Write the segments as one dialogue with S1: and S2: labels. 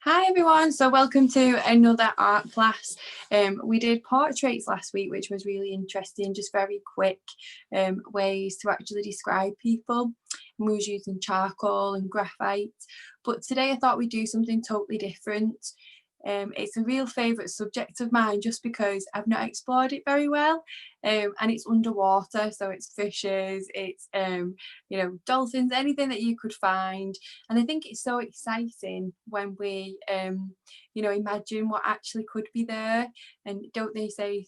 S1: Hi everyone, so welcome to another art class. We did portraits last week, which was really interesting, just very quick ways to actually describe people. And we was using charcoal and graphite, but today I thought we'd do something totally different. It's a real favourite subject of mine just because I've not explored it very well, and it's underwater, so it's fishes, it's dolphins, anything that you could find. And I think it's so exciting when we imagine what actually could be there. And don't they say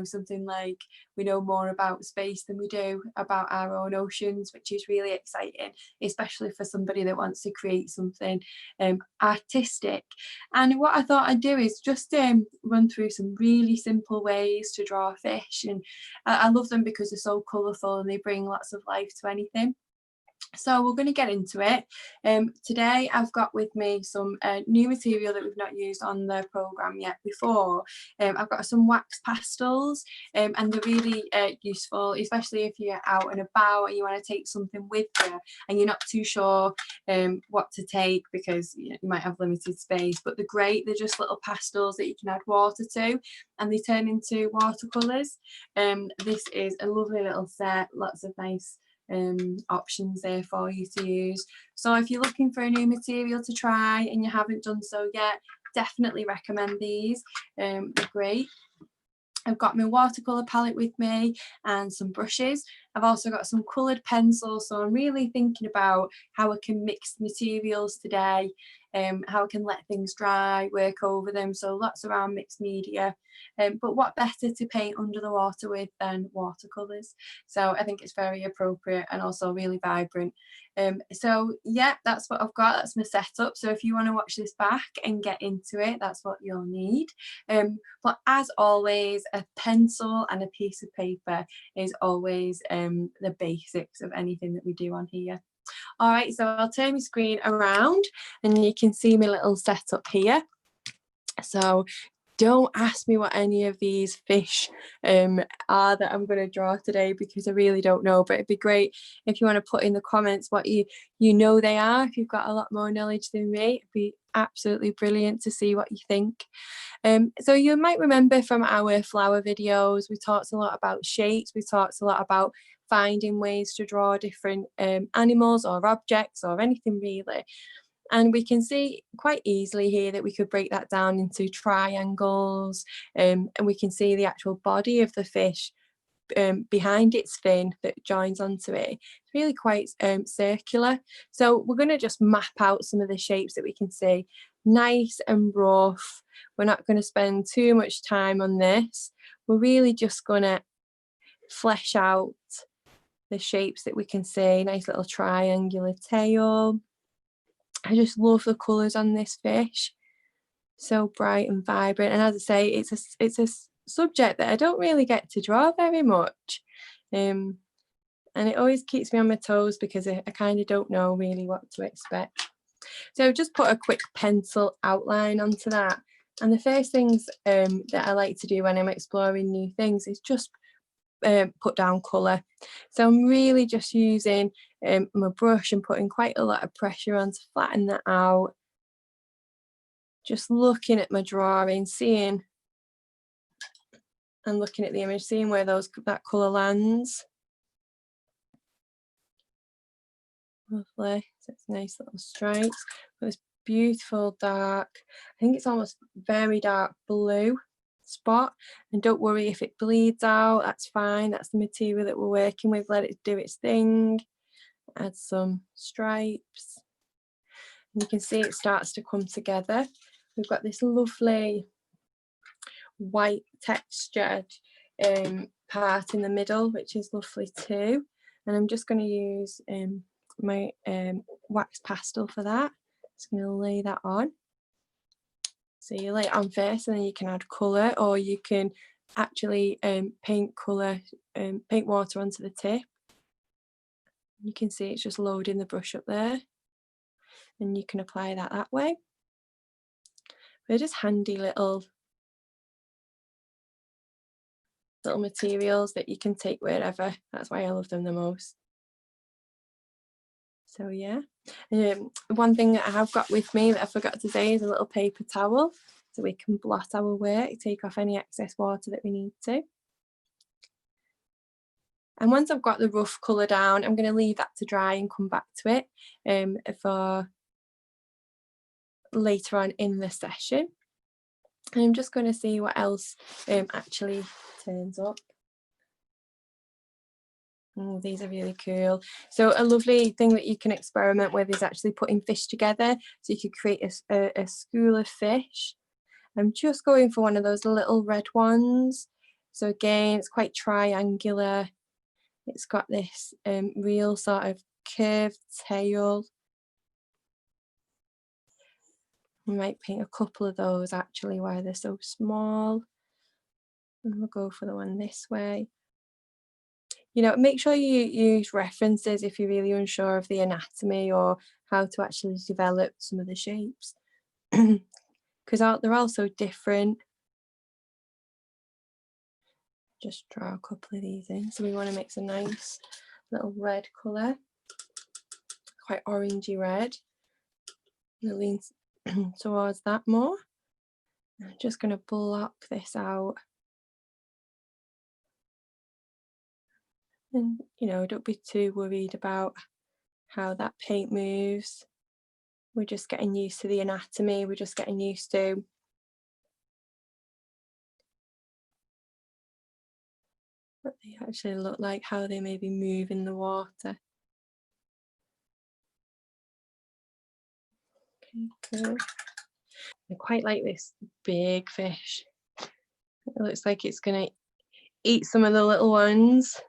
S1: something like we know more about space than we do about our own oceans, which is really exciting, especially for somebody that wants to create something artistic. And what I thought I'd do is just run through some really simple ways to draw a fish, and I love them because they're so colourful and they bring lots of life to anything. So we're going to get into it. Today I've got with me some new material that we've not used on the programme yet before. I've got some wax pastels, and they're really useful, especially if you're out and about and you want to take something with you and you're not too sure what to take because you might have limited space. But they're great. They're just little pastels that you can add water to and they turn into watercolours. This is a lovely little set, lots of nice options there for you to use. So if you're looking for a new material to try and you haven't done so yet, definitely recommend these. They're great. I've got my watercolour palette with me and some brushes. I've also got some coloured pencils, so I'm really thinking about how I can mix materials today, how I can let things dry, work over them, so lots around mixed media. But what better to paint under the water with than watercolours? So I think it's very appropriate and also really vibrant. So yeah, that's what I've got, that's my setup. So if you want to watch this back and get into it, that's what you'll need. But as always, a pencil and a piece of paper is always the basics of anything that we do on here. All right, so I'll turn my screen around and you can see my little setup here. So don't ask me what any of these fish are that I'm going to draw today because I really don't know, but it'd be great if you want to put in the comments what you know they are. If you've got a lot more knowledge than me, it'd be absolutely brilliant to see what you think. So you might remember from our flower videos, we talked a lot about shapes, we talked a lot about finding ways to draw different animals or objects or anything really. And we can see quite easily here that we could break that down into triangles, and we can see the actual body of the fish behind its fin that joins onto it. It's really quite circular. So we're going to just map out some of the shapes that we can see. Nice and rough. We're not going to spend too much time on this. We're really just going to flesh out the shapes that we can see. Nice little triangular tail. I just love the colours on this fish, so bright and vibrant. And as I say, it's a subject that I don't really get to draw very much, and it always keeps me on my toes because I kind of don't know really what to expect. So I've just put a quick pencil outline onto that. And the first things that I like to do when I'm exploring new things is just put down colour. So I'm really just using my brush and putting quite a lot of pressure on to flatten that out. Just looking at my drawing, seeing and looking at the image, seeing where that colour lands. Lovely. So it's nice little stripes. This beautiful dark, I think it's almost very dark blue spot, and don't worry if it bleeds out, that's fine, that's the material that we're working with. Let it do its thing. Add some stripes and you can see it starts to come together. We've got this lovely white textured part in the middle, which is lovely too, and I'm just going to use my wax pastel for that. Just going to lay that on. So you lay it on first and then you can add colour, or you can actually paint water onto the tip. You can see it's just loading the brush up there, and you can apply that way. They're just handy little materials that you can take wherever. That's why I love them the most. So yeah, One thing that I have got with me that I forgot to say is a little paper towel, so we can blot our work, take off any excess water that we need to. And once I've got the rough colour down, I'm going to leave that to dry and come back to it for later on in the session. And I'm just going to see what else actually turns up. Oh, these are really cool. So a lovely thing that you can experiment with is actually putting fish together. So you could create a school of fish. I'm just going for one of those little red ones. So again, it's quite triangular. It's got this real sort of curved tail. I might paint a couple of those actually while they're so small. And we'll go for the one this way. You know, make sure you use references if you're really unsure of the anatomy or how to actually develop some of the shapes, because they're all so different. Just draw a couple of these in. So we want to mix a nice little red colour, quite orangey red. I'm going to lean towards that more. I'm just going to block this out. And, you know, don't be too worried about how that paint moves. We're just getting used to the anatomy. We're just getting used to what they actually look like, how they maybe move in the water. Okay, cool. I quite like this big fish. It looks like it's going to eat some of the little ones.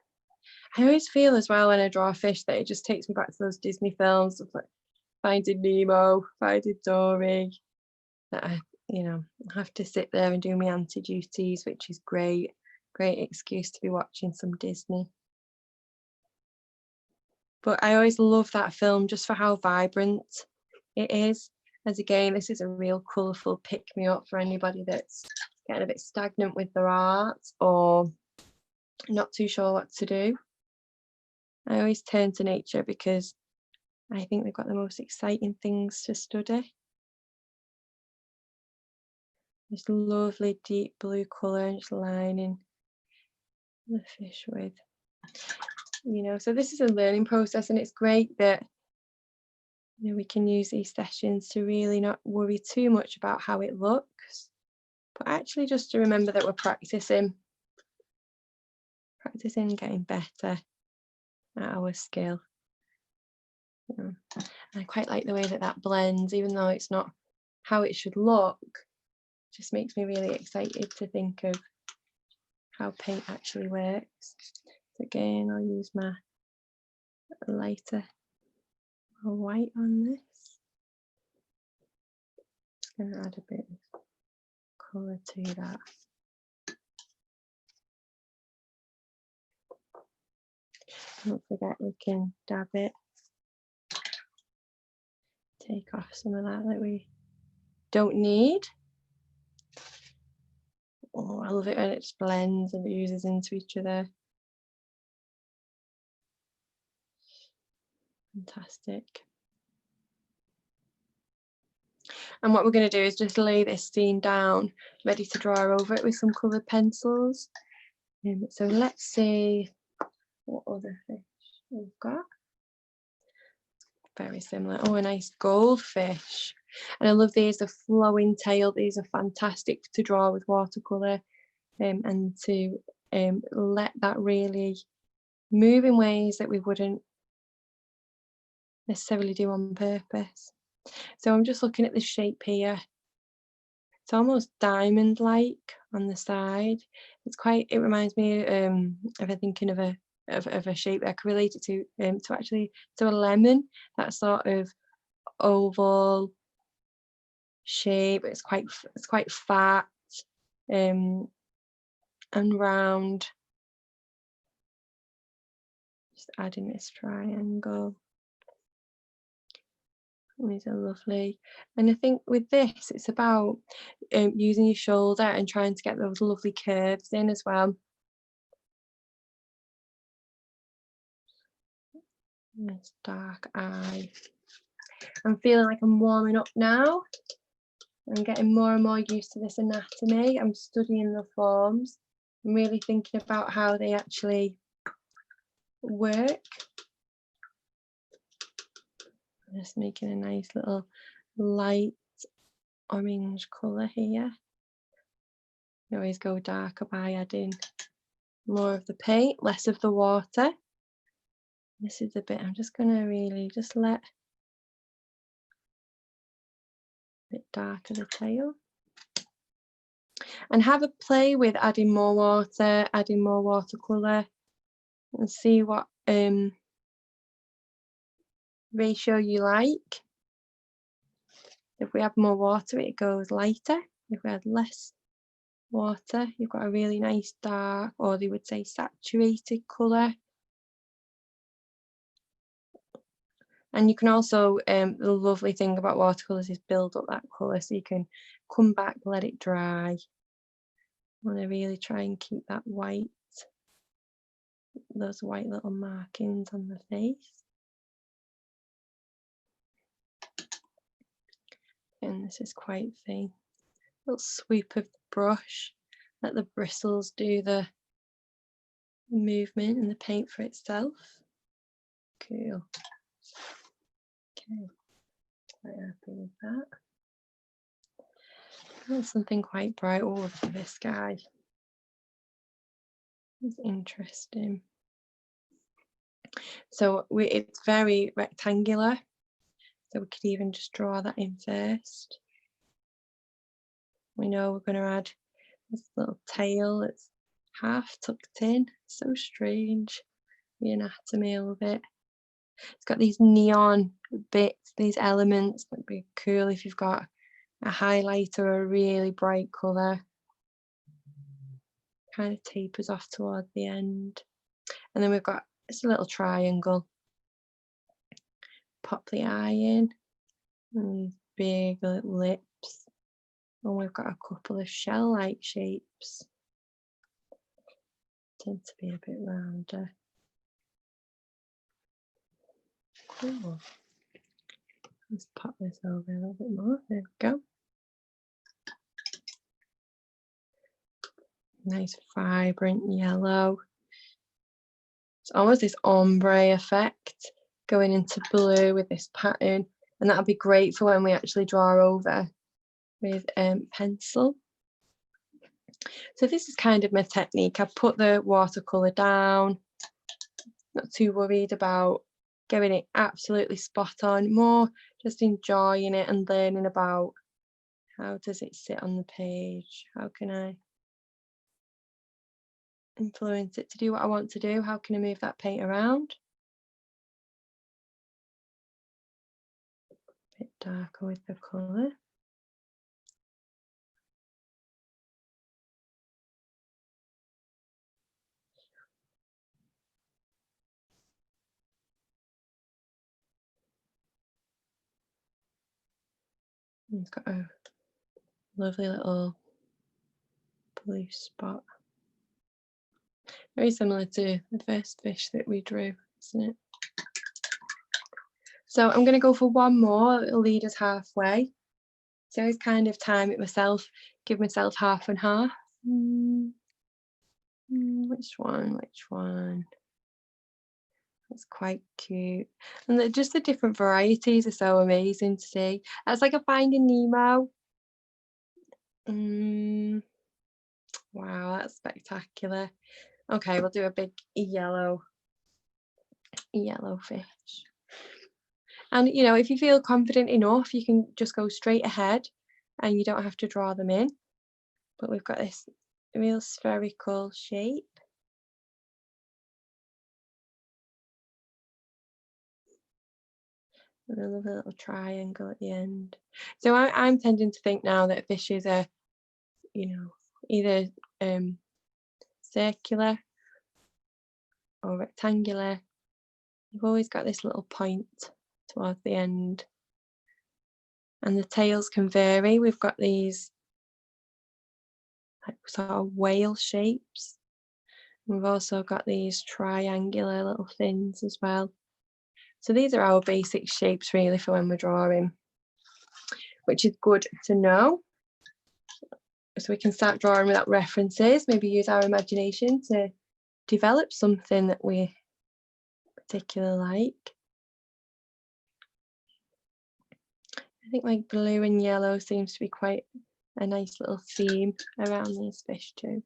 S1: I always feel as well when I draw a fish that it just takes me back to those Disney films of like Finding Nemo, Finding Dory, that I, you know, have to sit there and do my auntie duties, which is great excuse to be watching some Disney. But I always love that film just for how vibrant it is. As again, this is a real colourful pick-me-up for anybody that's getting a bit stagnant with their art or not too sure what to do. I always turn to nature because I think they've got the most exciting things to study. This lovely deep blue colour and just lining the fish with, you know, so this is a learning process, and it's great that, you know, we can use these sessions to really not worry too much about how it looks, but actually just to remember that we're practicing getting better at our skill. And I quite like the way that blends, even though it's not how it should look. Just makes me really excited to think of how paint actually works. So again, I'll use my lighter white on this. Just going to add a bit of colour to that. Don't forget we can dab it, take off some of that we don't need. Oh, I love it when it just blends and it uses into each other. Fantastic. And what we're going to do is just lay this scene down, ready to draw over it with some coloured pencils. So let's see what other fish we've got. Very similar. Oh, a nice goldfish. And I love these, the flowing tail. These are fantastic to draw with watercolour, and to let that really move in ways that we wouldn't necessarily do on purpose. So I'm just looking at the shape here. It's almost diamond-like on the side. It reminds me of thinking of a shape that I could relate it to a lemon, that sort of oval shape. It's quite fat and round. Just adding this triangle. These are lovely, and I think with this it's about using your shoulder and trying to get those lovely curves in as well. Nice dark eye. I'm feeling like I'm warming up now. I'm getting more and more used to this anatomy. I'm studying the forms. I'm really thinking about how they actually work. I'm just making a nice little light orange colour here. You always go darker by adding more of the paint, less of the water. This is the bit I'm just going to really just let a bit darker the tail. And have a play with adding more watercolour, and see what ratio you like. If we add more water, it goes lighter. If we add less water, you've got a really nice dark, or they would say saturated colour. And you can also, the lovely thing about watercolours is build up that colour, so you can come back, let it dry. I want to really try and keep that white, those white little markings on the face. And this is quite thin. Little sweep of the brush, let the bristles do the movement and the paint for itself. Cool. Okay, quite happy with that. And something quite bright. Oh, for this guy. It's interesting. So it's very rectangular. So we could even just draw that in first. We know we're going to add this little tail that's half tucked in. So strange, the anatomy of it. It's got these neon bits, these elements. That'd be cool if you've got a highlighter or a really bright colour. Kind of tapers off toward the end. And then we've got this little triangle. Pop the eye in. And these big lips. And we've got a couple of shell-like shapes. Tend to be a bit rounder. Cool. Let's pop this over a little bit more. There we go. Nice vibrant yellow. It's almost this ombre effect going into blue with this pattern, and that'll be great for when we actually draw over with pencil. So this is kind of my technique. I put the watercolour down, not too worried about getting it absolutely spot on, more just enjoying it and learning about how does it sit on the page, how can I influence it to do what I want to do, how can I move that paint around. A bit darker with the colour. It's got a lovely little blue spot. Very similar to the first fish that we drew, isn't it? So I'm going to go for one more. It'll lead us halfway. So it's kind of time it myself, give myself half and half. Which one? Which one? That's quite cute. And just the different varieties are so amazing to see. That's like a Finding Nemo. Wow, that's spectacular. Okay, we'll do a big yellow fish. And you know, if you feel confident enough, you can just go straight ahead and you don't have to draw them in. But we've got this real spherical shape. And a little triangle at the end. So I'm tending to think now that fishes are, you know, either circular or rectangular. You've always got this little point towards the end. And the tails can vary. We've got these like sort of whale shapes. We've also got these triangular little fins as well. So these are our basic shapes really for when we're drawing, which is good to know. So we can start drawing without references, maybe use our imagination to develop something that we particularly like. I think like blue and yellow seems to be quite a nice little theme around these fish too.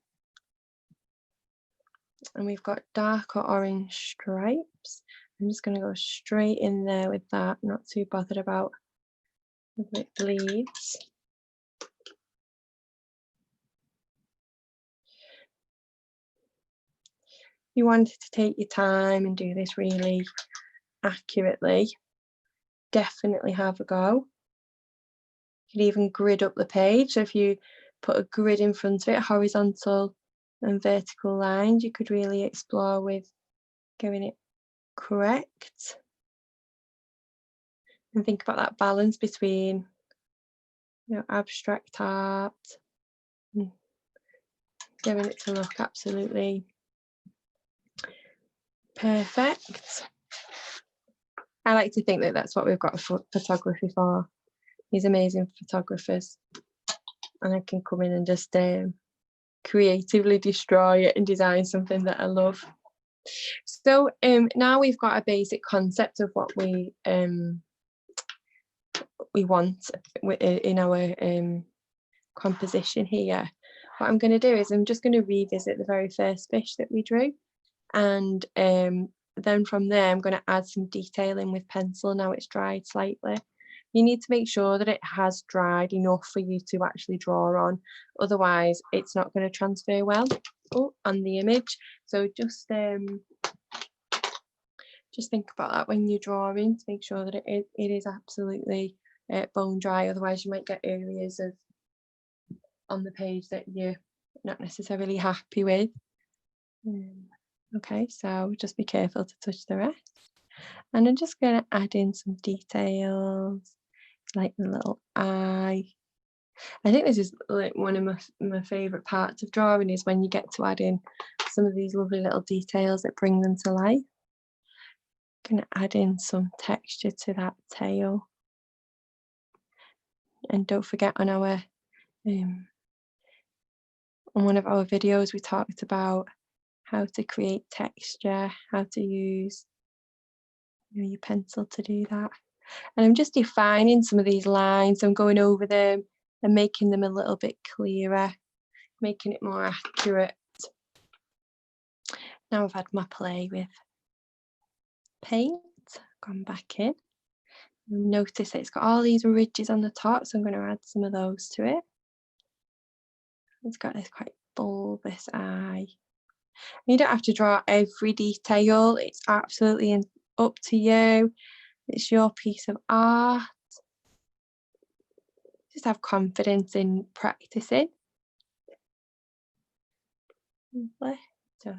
S1: And we've got darker orange stripes. I'm just going to go straight in there with that, not too bothered about if it bleeds. You wanted to take your time and do this really accurately, definitely have a go. You could even grid up the page. So if you put a grid in front of it, horizontal and vertical lines, you could really explore with getting it correct. And think about that balance between, you know, abstract art and getting it to look absolutely perfect. I like to think that that's what we've got photography for, these amazing photographers. And I can come in and just creatively destroy it and design something that I love. So now we've got a basic concept of what we want in our composition here. What I'm going to do is I'm just going to revisit the very first fish that we drew, and then from there I'm going to add some detailing with pencil. Now it's dried slightly. You need to make sure that it has dried enough for you to actually draw on, otherwise it's not going to transfer well on the image. So just think about that when you're drawing, to make sure that it is absolutely bone dry, otherwise you might get areas on the page that you're not necessarily happy with. Okay, so just be careful to touch the rest. And I'm just going to add in some details, like the little eye. I think this is like one of my favourite parts of drawing, is when you get to add in some of these lovely little details that bring them to life. I'm going to add in some texture to that tail. And don't forget, on our on one of our videos we talked about how to create texture, how to use your pencil to do that. And I'm just defining some of these lines. I'm going over them and making them a little bit clearer, making it more accurate. Now I've had my play with paint, gone back in. Notice that it's got all these ridges on the top, so I'm going to add some of those to it. It's got this quite bulbous eye. You don't have to draw every detail, it's absolutely up to you. It's your piece of art. Just have confidence in practicing. Lovely. So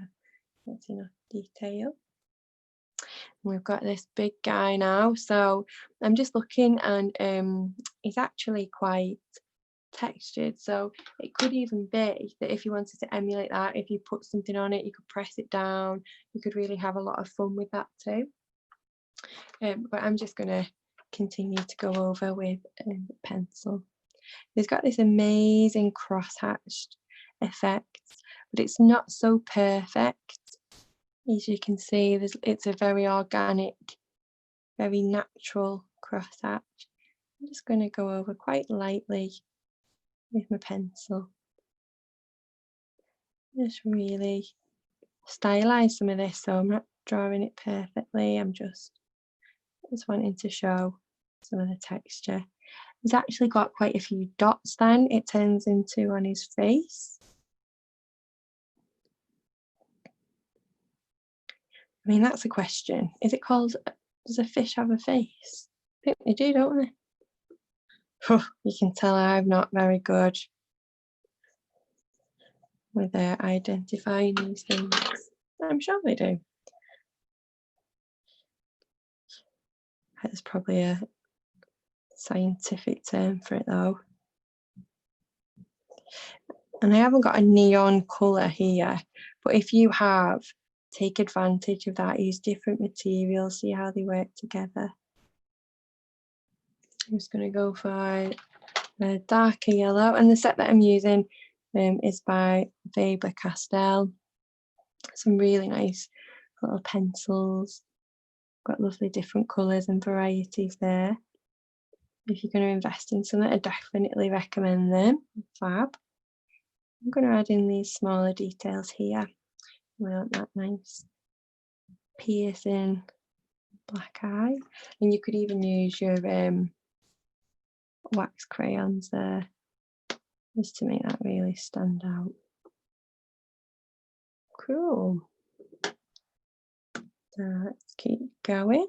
S1: that's enough detail. We've got this big guy now, so I'm just looking, and he's actually quite textured, so it could even be that if you wanted to emulate that, if you put something on it, you could press it down. You could really have a lot of fun with that too. But I'm just going to continue to go over with pencil. He's got this amazing cross-hatched effect, but it's not so perfect. As you can see, it's a very organic, very natural crosshatch. I'm just going to go over quite lightly with my pencil. Just really stylize some of this, so I'm not drawing it perfectly. I'm just wanting to show some of the texture. He's actually got quite a few dots then it turns into on his face. I mean, that's a question. Is it called, does a fish have a face? I think they do, don't they? Oh, you can tell I'm not very good with identifying these things. I'm sure they do. There's probably a scientific term for it though. And I haven't got a neon colour here, but if you have take advantage of that, use different materials, see how they work together. I'm just going to go for a darker yellow, and the set that I'm using is by Faber-Castell. Some really nice little pencils, got lovely different colours and varieties there. If you're going to invest in something, I definitely recommend them. Fab. I'm going to add in these smaller details here. We want that nice piercing black eye, and you could even use your wax crayons there just to make that really stand out. Cool. So let's keep going.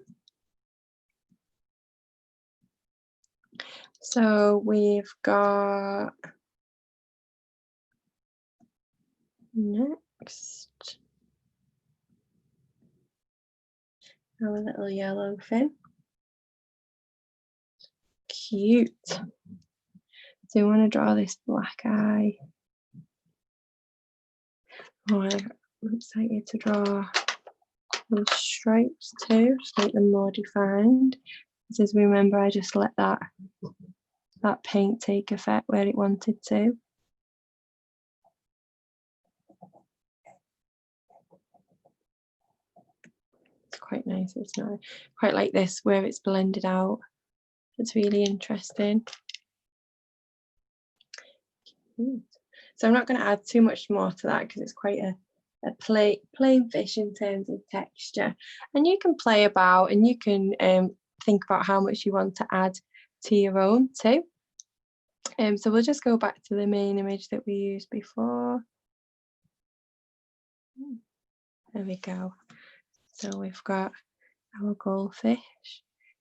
S1: So we've got next our little yellow fin. Cute. So we want to draw this black eye. Oh, I'm excited to draw those stripes too, just make them more defined. As we remember, I just let that paint take effect where it wanted to. It's quite nice, isn't it? Quite like this where it's blended out. It's really interesting. So I'm not going to add too much more to that because it's quite a plain fish in terms of texture. And you can play about, and you can think about how much you want to add to your own too. So we'll just go back to the main image that we used before. There we go. So we've got our goldfish.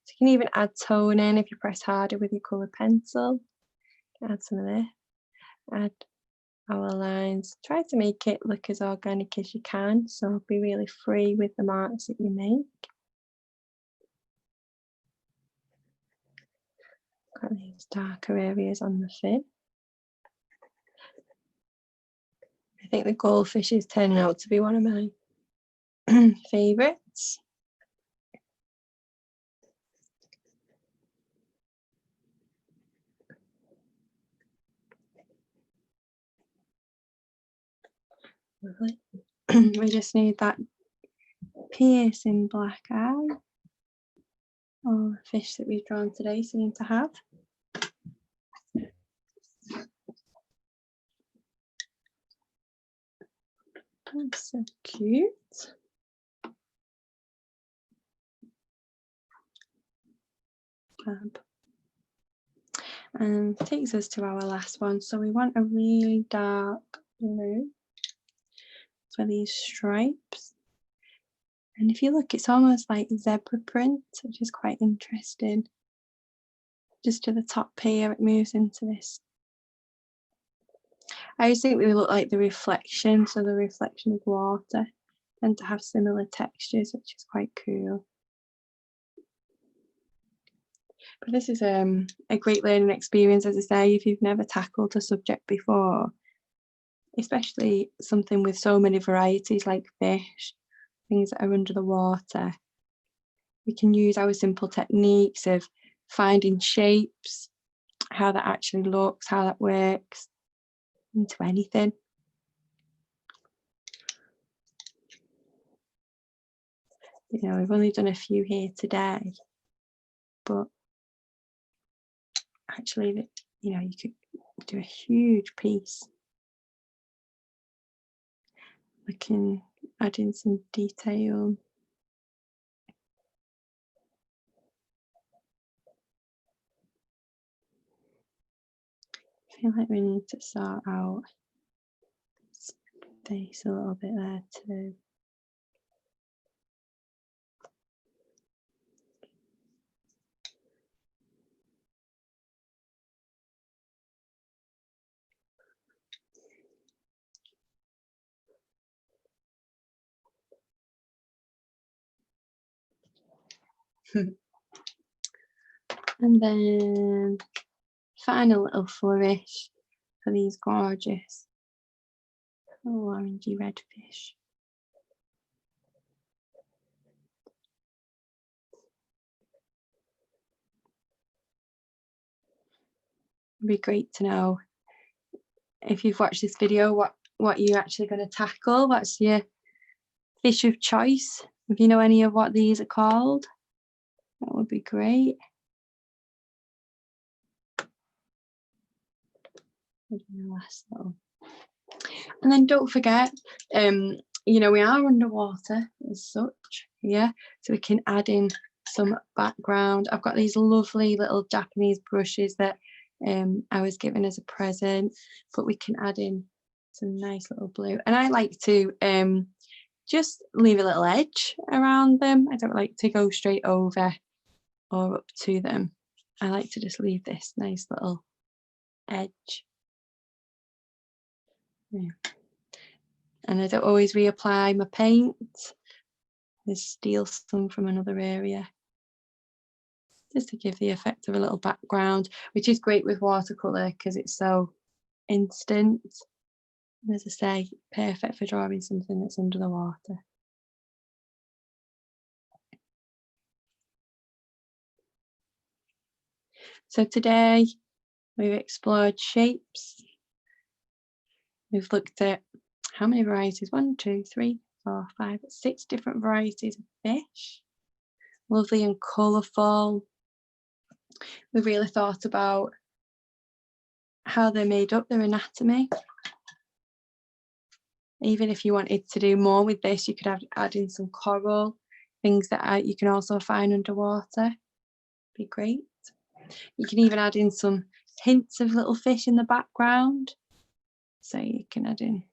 S1: So you can even add tone in if you press harder with your coloured pencil. Add some of this. Add our lines. Try to make it look as organic as you can, so be really free with the marks that you make. Got these darker areas on the fin. I think the goldfish is turning out to be one of my favourites. Lovely. We just need that piercing black eye. All the fish that we've drawn today seem to have. That's so cute. Fab. And takes us to our last one. So we want a really dark blue for these stripes. And if you look, it's almost like zebra print, which is quite interesting. Just to the top here, it moves into this. I always think they look like the reflection, so the reflection of water tend to have similar textures, which is quite cool. But this is a great learning experience, as I say, if you've never tackled a subject before, especially something with so many varieties like fish, things that are under the water. We can use our simple techniques of finding shapes, how that actually looks, how that works, into anything. You know, we've only done a few here today, but actually, you know, you could do a huge piece. We can add in some detail. I feel like we need to sort out this face a little bit there too. And then final little flourish for these gorgeous orangey red fish. It'd be great to know if you've watched this video what you're actually going to tackle. What's your fish of choice? If you know any of what these are called, that would be great. And then don't forget, you know, we are underwater as such, yeah, so we can add in some background. I've got these lovely little Japanese brushes that I was given as a present, but we can add in some nice little blue. And I like to just leave a little edge around them. I don't like to go straight over or up to them. I like to just leave this nice little edge. Yeah. And I don't always reapply my paint. I steal some from another area just to give the effect of a little background, which is great with watercolour because it's so instant. And as I say, perfect for drawing something that's under the water. So today we've explored shapes. We've looked at how many varieties? 1, 2, 3, 4, 5, 6 different varieties of fish. Lovely and colourful. We've really thought about how they're made up, their anatomy. Even if you wanted to do more with this, you could add in some coral, things that you can also find underwater. Be great. You can even add in some hints of little fish in the background. So you can add in,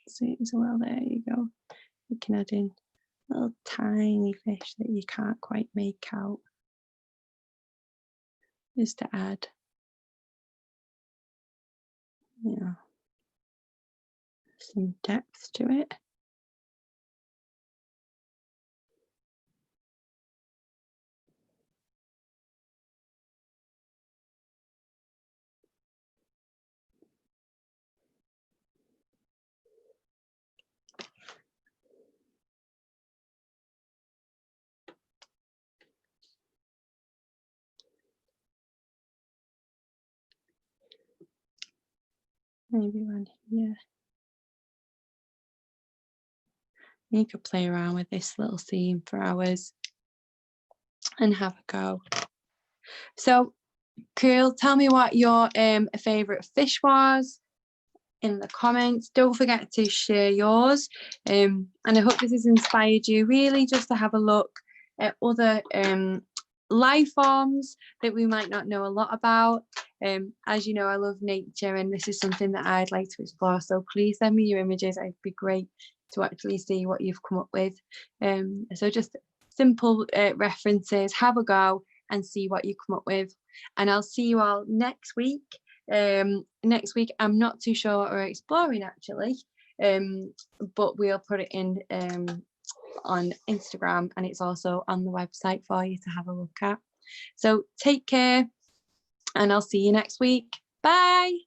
S1: see it as well, there you go. You can add in little tiny fish that you can't quite make out. Just to add, you know, some depth to it. Maybe one here. You could play around with this little scene for hours and have a go. So cool, tell me what your favourite fish was in the comments. Don't forget to share yours, and I hope this has inspired you really just to have a look at other life forms that we might not know a lot about. As you know, I love nature and this is something that I'd like to explore, so please send me your images. It'd be great to actually see what you've come up with. So just simple references, have a go and see what you come up with, and I'll see you all next week. Next week I'm not too sure what we're exploring actually, but we'll put it in on Instagram, and it's also on the website for you to have a look at. So take care and I'll see you next week. Bye.